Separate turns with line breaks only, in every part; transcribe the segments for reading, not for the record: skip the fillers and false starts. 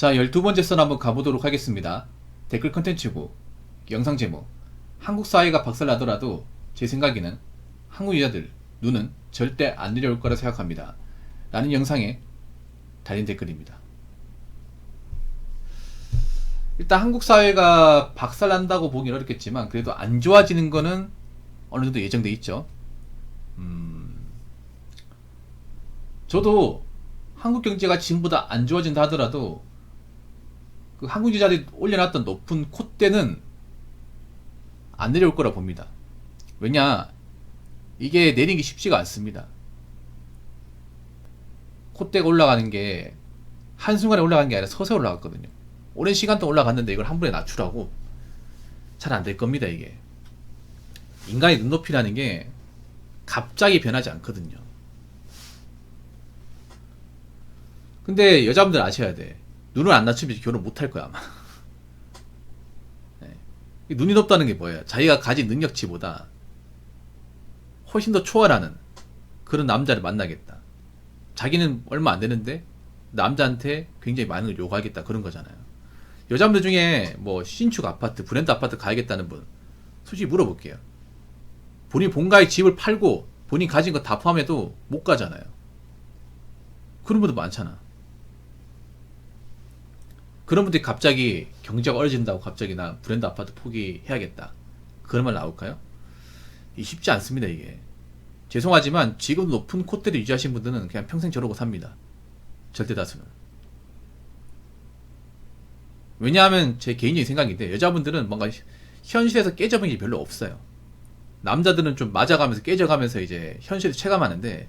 자, 12번째 선 한번 가보도록 하겠습니다. 댓글 컨텐츠고, 영상 제목. 한국 사회가 박살나더라도 제 생각에는 한국 여자들 눈은 절대 안 내려올 거라 생각합니다. 라는 영상에 달린 댓글입니다. 일단 한국 사회가 박살난다고 보기는 어렵겠지만 그래도 안 좋아지는 거는 어느 정도 예정돼 있죠. 저도 한국 경제가 지금보다 안 좋아진다 하더라도 그 한국 여자들이 올려놨던 높은 콧대는 안 내려올 거라 봅니다. 왜냐, 이게 내리는 게 쉽지가 않습니다. 콧대가 올라가는 게 한순간에 올라가는 게 아니라 서서히 올라갔거든요. 오랜 시간 동안 올라갔는데 이걸 한 번에 낮추라고 잘 안 될 겁니다. 이게 인간의 눈높이라는 게 갑자기 변하지 않거든요. 근데 여자분들 아셔야 돼. 눈을 안 낮추면 결혼 못 할 거야 아마. 네. 눈이 높다는 게 뭐예요? 자기가 가진 능력치보다 훨씬 더 초월하는 그런 남자를 만나겠다. 자기는 얼마 안 되는데 남자한테 굉장히 많은 걸 요구하겠다, 그런 거잖아요. 여자분들 중에 뭐 신축 아파트, 브랜드 아파트 가야겠다는 분 솔직히 물어볼게요. 본인 본가의 집을 팔고 본인 가진 거 다 포함해도 못 가잖아요. 그런 분도 많잖아. 그런 분들이 갑자기 경제가 어려진다고 갑자기 나 브랜드 아파트 포기해야겠다, 그런 말 나올까요? 이 쉽지 않습니다. 이게 죄송하지만 지금 높은 콧대를 유지하신 분들은 그냥 평생 저러고 삽니다. 절대 다수는. 왜냐하면 제 개인적인 생각인데 여자분들은 뭔가 현실에서 깨져본 게 별로 없어요. 남자들은 좀 맞아가면서 깨져가면서 이제 현실을 체감하는데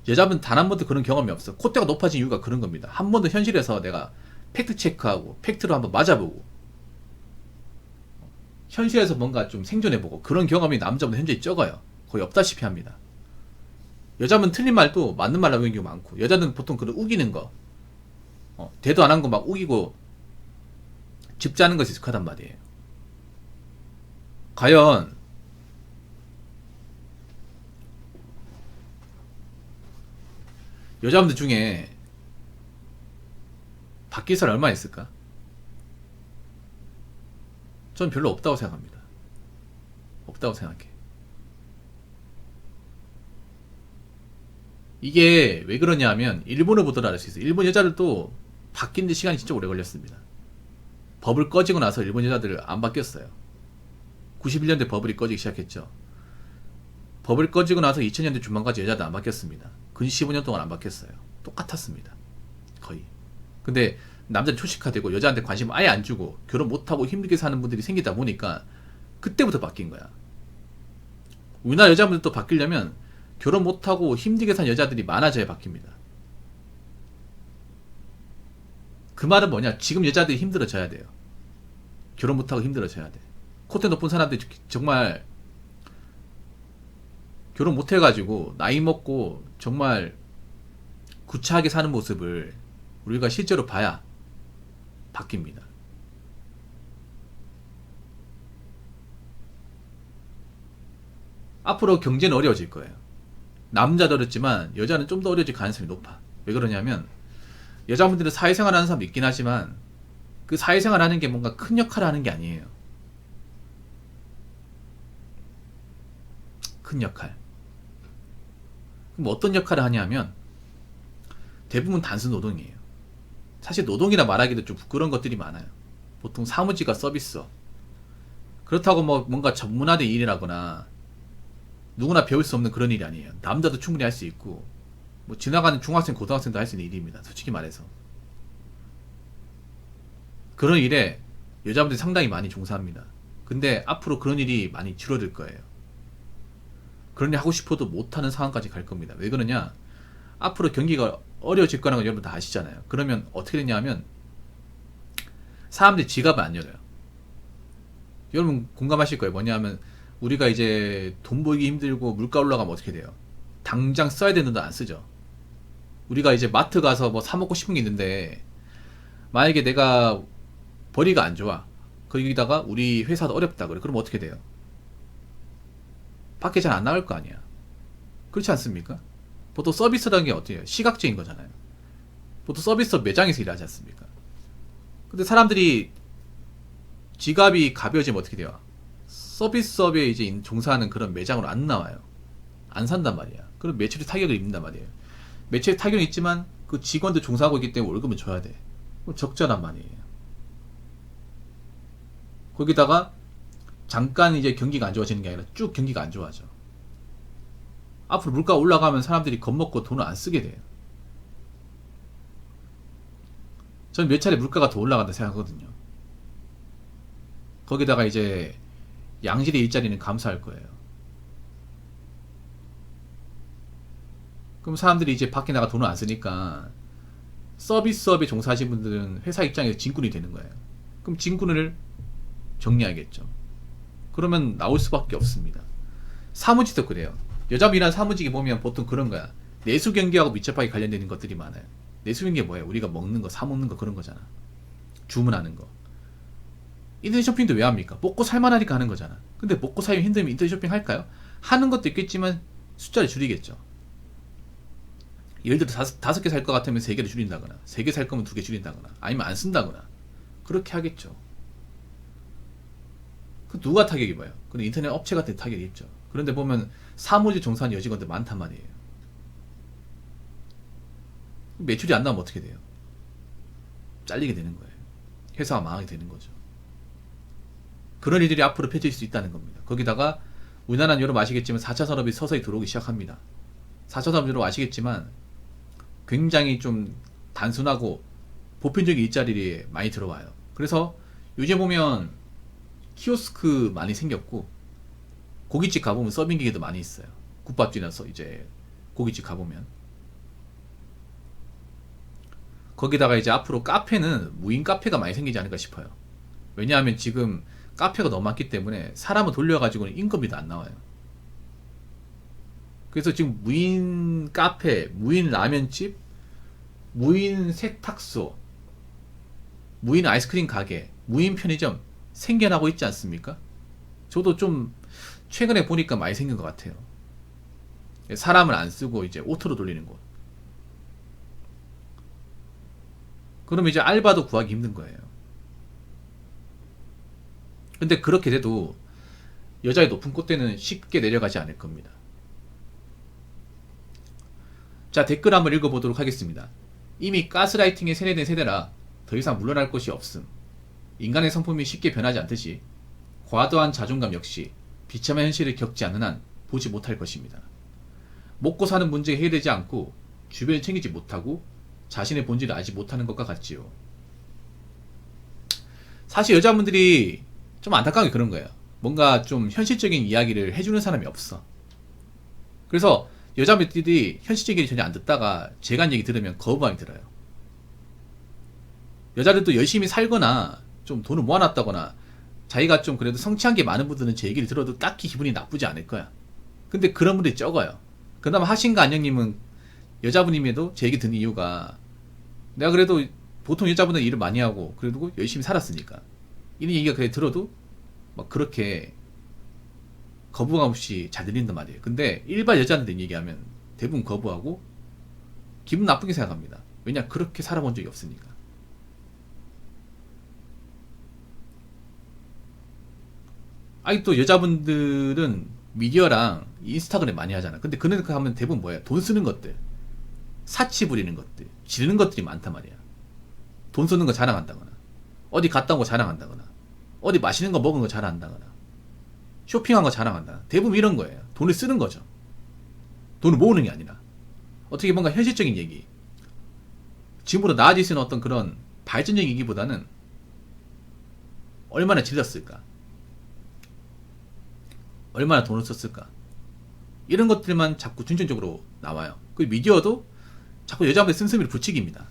여자분 단 한 번도 그런 경험이 없어. 콧대가 높아진 이유가 그런 겁니다. 한 번도 현실에서 내가 팩트 체크하고 팩트로 한번 맞아보고 현실에서 뭔가 좀 생존해보고 그런 경험이 남자분 현재히 적어요. 거의 없다시피 합니다. 여자분 틀린 말도 맞는 말로 하는 경우 많고, 여자는 보통 그런 우기는 거, 대도 안 한 거 막 우기고 짚자는 것이 익숙하단 말이에요. 과연 여자분들 중에 바뀔 사람 얼마나 있을까? 전 별로 없다고 생각합니다. 없다고 생각해. 이게 왜 그러냐 하면 일본을 보더라 알 수 있어요. 일본 여자들도 바뀌는데 시간이 진짜 오래 걸렸습니다. 버블 꺼지고 나서 일본 여자들 안 바뀌었어요. 91년대 버블이 꺼지기 시작했죠. 버블 꺼지고 나서 2000년대 중반까지 여자들 안 바뀌었습니다. 근 15년 동안 안 바뀌었어요. 똑같았습니다. 거의. 근데 남자는 초식화되고 여자한테 관심 아예 안 주고 결혼 못하고 힘들게 사는 분들이 생기다 보니까 그때부터 바뀐 거야. 우리나라 여자분들도 바뀌려면 결혼 못하고 힘들게 산 여자들이 많아져야 바뀝니다. 그 말은 뭐냐, 지금 여자들이 힘들어져야 돼요. 결혼 못하고 힘들어져야 돼. 콧대 높은 사람들이 정말 결혼 못해가지고 나이 먹고 정말 구차하게 사는 모습을 우리가 실제로 봐야 바뀝니다. 앞으로 경제는 어려워질 거예요. 남자도 어렵지만 여자는 좀 더 어려워질 가능성이 높아. 왜 그러냐면 여자분들은 사회생활 하는 사람 있긴 하지만 그 사회생활 하는 게 뭔가 큰 역할을 하는 게 아니에요. 큰 역할. 그럼 어떤 역할을 하냐면 대부분 단순 노동이에요. 사실 노동이라 말하기도 좀 부끄러운 것들이 많아요. 보통 사무직과 서비스업. 그렇다고 뭐 뭔가 전문화된 일이라거나 누구나 배울 수 없는 그런 일이 아니에요. 남자도 충분히 할 수 있고 뭐 지나가는 중학생, 고등학생도 할 수 있는 일입니다. 솔직히 말해서. 그런 일에 여자분들이 상당히 많이 종사합니다. 근데 앞으로 그런 일이 많이 줄어들 거예요. 그런 일 하고 싶어도 못하는 상황까지 갈 겁니다. 왜 그러냐? 앞으로 경기가 어려워질 거라는 건 여러분 다 아시잖아요. 그러면 어떻게 되냐 하면 사람들이 지갑을 안 열어요. 여러분 공감하실 거예요. 뭐냐 하면 우리가 이제 돈 벌기 힘들고 물가 올라가면 어떻게 돼요? 당장 써야 되는 돈 안 쓰죠. 우리가 이제 마트 가서 뭐 사 먹고 싶은 게 있는데 만약에 내가 벌이가 안 좋아, 거기다가 우리 회사도 어렵다 그래, 그럼 어떻게 돼요? 밖에 잘 안 나갈 거 아니야. 그렇지 않습니까? 보통 서비스라는 게 어때요? 시각적인 거잖아요. 보통 서비스업 매장에서 일하지 않습니까? 근데 사람들이 지갑이 가벼워지면 어떻게 돼요? 서비스업에 이제 종사하는 그런 매장으로 안 나와요. 안 산단 말이야. 그럼 매출이 타격을 입는단 말이에요. 매출에 타격은 있지만 그 직원들 종사하고 있기 때문에 월급은 줘야 돼. 그럼 적자란 말이에요. 거기다가 잠깐 이제 경기가 안 좋아지는 게 아니라 쭉 경기가 안 좋아져. 앞으로 물가 올라가면 사람들이 겁먹고 돈을 안 쓰게 돼요. 저는 몇 차례 물가가 더 올라간다 생각하거든요. 거기다가 이제 양질의 일자리는 감소할 거예요. 그럼 사람들이 이제 밖에 나가 돈을 안 쓰니까 서비스업에 종사하신 분들은 회사 입장에서 진군이 되는 거예요. 그럼 진군을 정리하겠죠. 그러면 나올 수밖에 없습니다. 사무직도 그래요. 여자분 일하는 사무직에 보면 보통 그런 거야. 내수 경기하고 밀접하게 관련되는 것들이 많아요. 내수 경기 뭐예요? 우리가 먹는 거, 사 먹는 거 그런 거잖아. 주문하는 거. 인터넷 쇼핑도 왜 합니까? 먹고 살만하니까 하는 거잖아. 근데 먹고 살기 힘들면 인터넷 쇼핑 할까요? 하는 것도 있겠지만 숫자를 줄이겠죠. 예를 들어 다섯 개 살 것 같으면 세 개를 줄인다거나, 세 개 살 거면 두 개 줄인다거나, 아니면 안 쓴다거나 그렇게 하겠죠. 그 누가 타격이 봐요? 그런 인터넷 업체 같은 데 타격이 있죠. 그런데 보면 사무직 종사하는 여직원들 많단 말이에요. 매출이 안 나오면 어떻게 돼요? 잘리게 되는 거예요. 회사가 망하게 되는 거죠. 그런 일들이 앞으로 펼쳐질 수 있다는 겁니다. 거기다가 우리나라는 여러분 아시겠지만 4차 산업이 서서히 들어오기 시작합니다. 4차 산업 여러분 아시겠지만 굉장히 좀 단순하고 보편적인 일자리에 많이 들어와요. 그래서 요즘 보면 키오스크 많이 생겼고 고깃집 가보면 서빙 기계도 많이 있어요. 국밥집이나서 이제 고깃집 가보면 거기다가 이제 앞으로 카페는 무인 카페가 많이 생기지 않을까 싶어요. 왜냐하면 지금 카페가 너무 많기 때문에 사람을 돌려가지고는 인건비도 안 나와요. 그래서 지금 무인 카페, 무인 라면집, 무인 세탁소, 무인 아이스크림 가게, 무인 편의점 생겨나고 있지 않습니까? 저도 좀 최근에 보니까 많이 생긴 것 같아요. 사람을 안 쓰고 이제 오토로 돌리는 곳. 그러면 이제 알바도 구하기 힘든 거예요. 근데 그렇게 돼도 여자의 높은 콧대는 쉽게 내려가지 않을 겁니다. 자, 댓글 한번 읽어보도록 하겠습니다. 이미 가스라이팅에 세뇌된 세대라 더 이상 물러날 것이 없음. 인간의 성품이 쉽게 변하지 않듯이 과도한 자존감 역시 비참한 현실을 겪지 않는 한 보지 못할 것입니다. 먹고 사는 문제가 해결되지 않고 주변을 챙기지 못하고 자신의 본질을 알지 못하는 것과 같지요. 사실 여자분들이 좀 안타까운 게 그런 거예요. 뭔가 좀 현실적인 이야기를 해주는 사람이 없어. 그래서 여자분들이 현실적인 얘기 전혀 안 듣다가 제가 한 얘기 들으면 거부감이 들어요. 여자들도 열심히 살거나 좀 돈을 모아놨다거나 자기가 좀 그래도 성취한 게 많은 분들은 제 얘기를 들어도 딱히 기분이 나쁘지 않을 거야. 근데 그런 분들이 적어요. 그나마 하신가 안녕님은 여자분임에도 제 얘기 듣는 이유가 내가 그래도 보통 여자분은 일을 많이 하고 그래도 열심히 살았으니까 이런 얘기가 그래 들어도 막 그렇게 거부감 없이 잘 들린단 말이에요. 근데 일반 여자한테 얘기하면 대부분 거부하고 기분 나쁘게 생각합니다. 왜냐 그렇게 살아본 적이 없으니까. 아니 또 여자분들은 미디어랑 인스타그램 많이 하잖아. 근데 그런 거 하면 대부분 뭐야? 돈 쓰는 것들, 사치 부리는 것들, 지르는 것들이 많단 말이야. 돈 쓰는 거 자랑한다거나, 어디 갔다 온 거 자랑한다거나, 어디 맛있는 거 먹은 거 자랑한다거나, 쇼핑한 거 자랑한다. 대부분 이런 거예요. 돈을 쓰는 거죠. 돈을 모으는 게 아니라 어떻게 뭔가 현실적인 얘기, 지금보다 나아질 수 있는 어떤 그런 발전적인 얘기보다는 얼마나 질렀을까, 얼마나 돈을 썼을까, 이런 것들만 자꾸 중점적으로 나와요. 그 미디어도 자꾸 여자분들 씀씀이를 부추깁니다.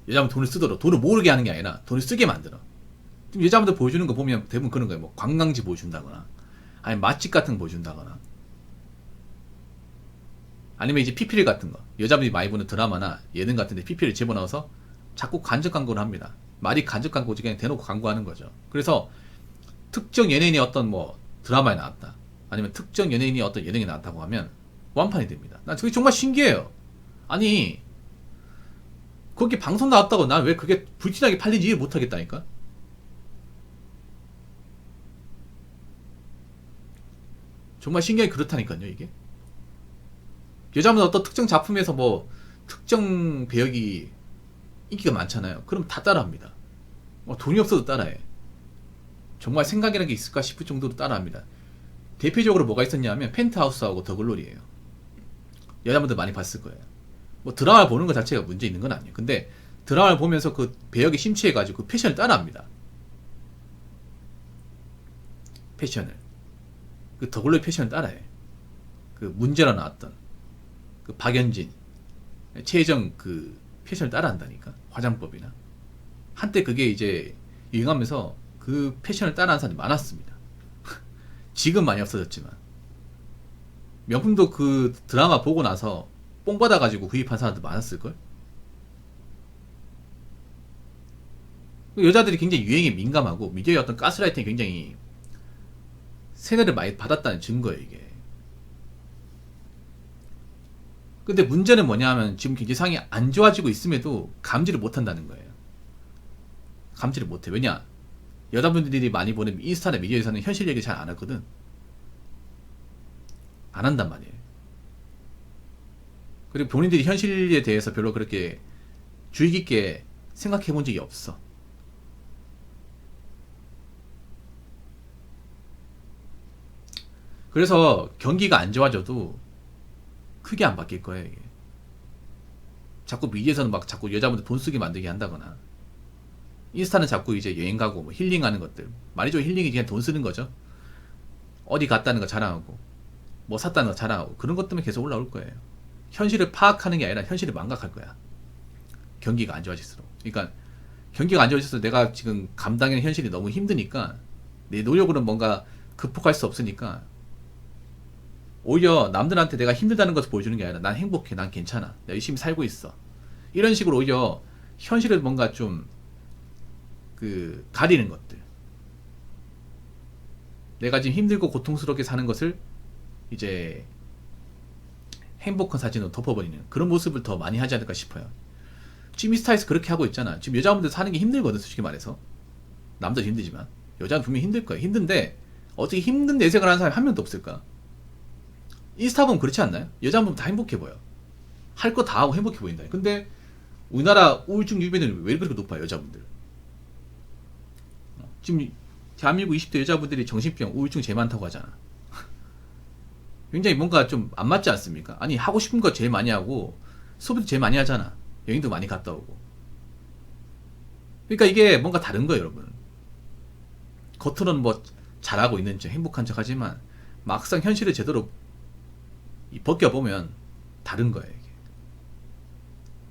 여자분 돈을 쓰도록, 돈을 모으게 하는 게 아니라 돈을 쓰게 만들어. 지금 여자분들 보여주는 거 보면 대부분 그런 거예요. 뭐 관광지 보여준다거나, 아니면 맛집 같은 거 보여준다거나, 아니면 이제 PPL 같은 거, 여자분들이 많이 보는 드라마나 예능 같은 데 PPL 집어넣어서 자꾸 간접 광고를 합니다. 말이 간접 광고지 그냥 대놓고 광고하는 거죠. 그래서 특정 연예인이 어떤 뭐 드라마에 나왔다, 아니면 특정 연예인이 어떤 예능에 나왔다고 하면 완판이 됩니다. 난 그게 정말 신기해요. 아니 거기 방송 나왔다고 난 왜 그게 불티나게 팔린지 이해 못하겠다니까. 정말 신기하게 그렇다니까요 이게. 여자분 어떤 특정 작품에서 뭐 특정 배역이 인기가 많잖아요. 그럼 다 따라합니다. 돈이 없어도 따라해. 정말 생각이라는 게 있을까 싶을 정도로 따라합니다. 대표적으로 뭐가 있었냐면 펜트하우스하고 더글로리예요. 여자분들 많이 봤을 거예요. 뭐 드라마를 보는 것 자체가 문제 있는 건 아니에요. 근데 드라마를 보면서 그 배역에 심취해가지고 그 패션을 따라합니다. 패션을. 그 더글로리 패션을 따라해. 그 문제로 나왔던 그 박연진, 최혜정 그 패션을 따라한다니까. 화장법이나. 한때 그게 이제 유행하면서 그 패션을 따라하는 사람이 많았습니다. 지금 많이 없어졌지만. 명품도 그 드라마 보고 나서 뽕 받아가지고 구입한 사람도 많았을걸? 여자들이 굉장히 유행에 민감하고 미디어의 어떤 가스라이팅이 굉장히 세뇌를 많이 받았다는 증거예요 이게. 근데 문제는 뭐냐 하면 지금 경제 상황이 안 좋아지고 있음에도 감지를 못한다는 거예요. 감지를 못해. 왜냐? 여자분들이 많이 보는 인스타나 미디어에서는 현실 얘기 잘 안 하거든. 안 한단 말이에요. 그리고 본인들이 현실에 대해서 별로 그렇게 주의 깊게 생각해 본 적이 없어. 그래서 경기가 안 좋아져도 크게 안 바뀔 거예요 이게. 자꾸 미디어에서는 막 자꾸 여자분들 돈 쓰게 만들게 한다거나, 인스타는 자꾸 이제 여행 가고 뭐 힐링하는 것들, 말이죠. 힐링이 그냥 돈 쓰는 거죠. 어디 갔다는 거 자랑하고 뭐 샀다는 거 자랑하고, 그런 것 때문에 계속 올라올 거예요. 현실을 파악하는 게 아니라 현실을 망각할 거야. 경기가 안 좋아질수록. 그러니까 경기가 안 좋아질수록 내가 지금 감당하는 현실이 너무 힘드니까 내 노력으로는 뭔가 극복할 수 없으니까 오히려 남들한테 내가 힘들다는 것을 보여주는 게 아니라 난 행복해, 난 괜찮아, 나 열심히 살고 있어, 이런 식으로 오히려 현실을 뭔가 좀 그 가리는 것들, 내가 지금 힘들고 고통스럽게 사는 것을 이제 행복한 사진으로 덮어버리는 그런 모습을 더 많이 하지 않을까 싶어요. 지금 인스타에서 그렇게 하고 있잖아. 지금 여자분들 사는 게 힘들거든 솔직히 말해서. 남자도 힘들지만 여자는 분명히 힘들 거예요. 힘든데 어떻게 힘든 내색을 하는 사람이 한 명도 없을까? 인스타 보면 그렇지 않나요? 여자분 보면 다 행복해 보여. 할 거 다 하고 행복해 보인다. 근데 우리나라 우울증 유병률이 왜 그렇게 높아요 여자분들? 지금 대한민국 20대 여자분들이 정신병, 우울증 제일 많다고 하잖아. 굉장히 뭔가 좀 안 맞지 않습니까? 아니 하고 싶은 거 제일 많이 하고 소비도 제일 많이 하잖아. 여행도 많이 갔다 오고. 그러니까 이게 뭔가 다른 거예요 여러분. 겉으로는 뭐 잘하고 있는 척 행복한 척 하지만 막상 현실을 제대로 벗겨보면 다른 거예요 이게.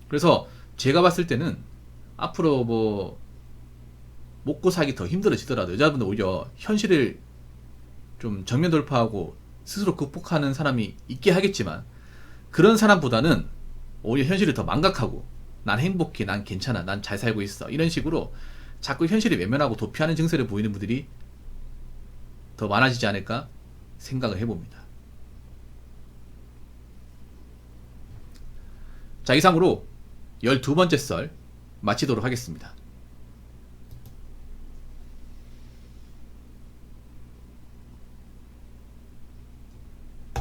그래서 제가 봤을 때는 앞으로 뭐 먹고 살기 더 힘들어지더라도 여자분들 오히려 현실을 좀 정면 돌파하고 스스로 극복하는 사람이 있게 하겠지만, 그런 사람보다는 오히려 현실을 더 망각하고 난 행복해, 난 괜찮아, 난 잘 살고 있어, 이런 식으로 자꾸 현실을 외면하고 도피하는 증세를 보이는 분들이 더 많아지지 않을까 생각을 해봅니다. 자, 이상으로 12번째 썰 마치도록 하겠습니다.